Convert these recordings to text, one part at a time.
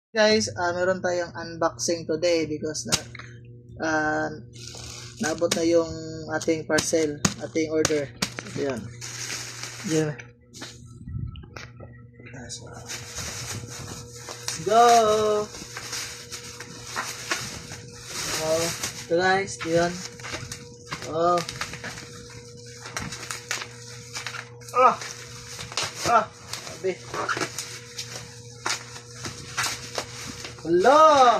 Guys, meron tayong unboxing today because uh, naabot na yung ating parcel, ating order. So, yan. Yan. So, let's go! Oh, ito guys, yun. Oh. Sabi. Hala!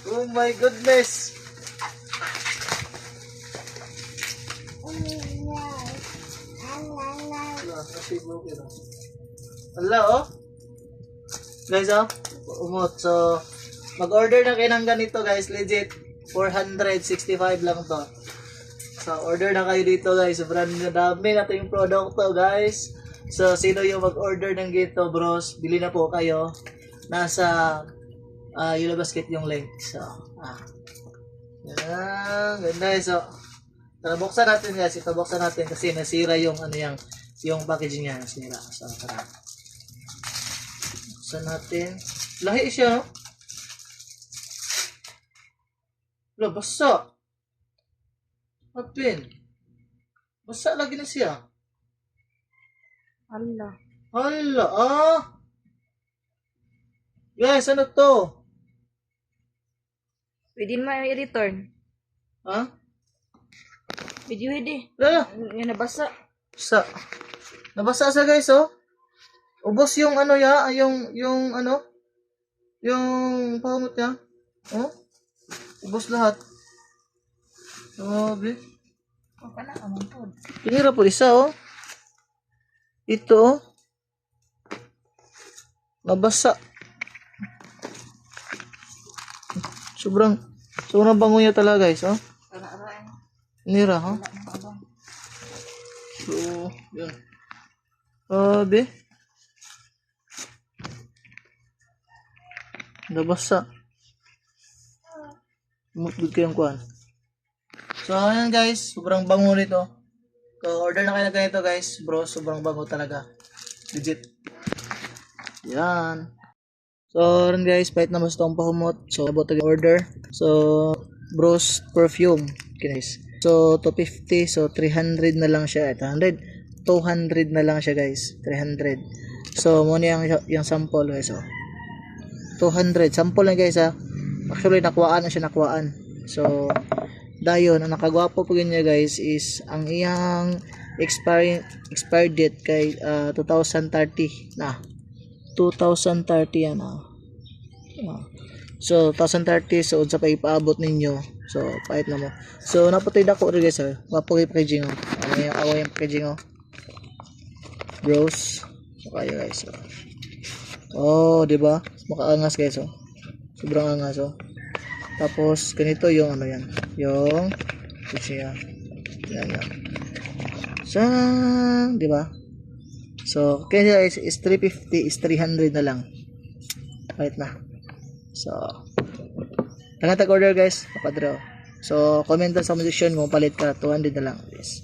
Oh my goodness! Hala, oh. Guys, oh. Umot. So, mag-order na kayo ng ganito, guys. Legit. 465 lang to. So, order na kayo dito, guys. Sobrang dami na yung produkto, guys. So, sino yung mag-order ng ganito, bros? Bili na po kayo. Nasa Yellow Basket yung link. So, yan. Ganda, so, tara, buksan natin, guys. Ito, buksan natin kasi nasira yung, yung packaging niya. Nasira. So, tara. Buksan natin. Lahi siya, no? Wala, basa. Apin. Basa lagi na siya. Hala. Hala, Guys, ano to? Pwede mo i-return. Ha? Pwede. Wala. Yan nabasa. Basa. Nabasa sa guys, oh. Ubos yung ano ya, yung ano? Yung pamot niya. Oh. Ubos lahat. Sabi. Kana ka man pod. Pinira po isa, oh. Ito, oh. Nabasa. Sobrang bango niya talaga, guys, oh. Ara-ara. Nira, ha? So, yan. Sabi. Nabasa. Mutbud kayong kuhan. So, ayan guys. Sobrang bango nito. So, order na kayo na ganito guys. Bro, sobrang bango talaga. Legit. Yan. So, ayan guys. Pahit na mas itong pahumot. So, about to order. So, bros perfume. Okay guys. So, 250. So, 300 na lang siya. 200 na lang siya guys. 300. So, muna yung sample guys. So, 200. Sample lang guys ha. Actually, nakuhaan na siya. So, dayon, ang nakagwapo po niya guys is ang iyang expired date kay 2030 na. 2030 yan So, 2030. So, unsa pa ipaabot ninyo. So, pahit na mo. So, naputay dako rin guys ha. Wapo yung packaging oh. Away yung packaging oh. Bros. So, kayo guys oh. Oh, di ba? Makaangas guys oh. Sobrang angas oh. Tapos ganito yung ano yan. Yung siya. Yan. So, di ba? So, kaya is 350 is 300 na lang. Right na. So, tangan tag order guys, kapadro. So, comment sa comment section kung palit ka 200 na lang guys.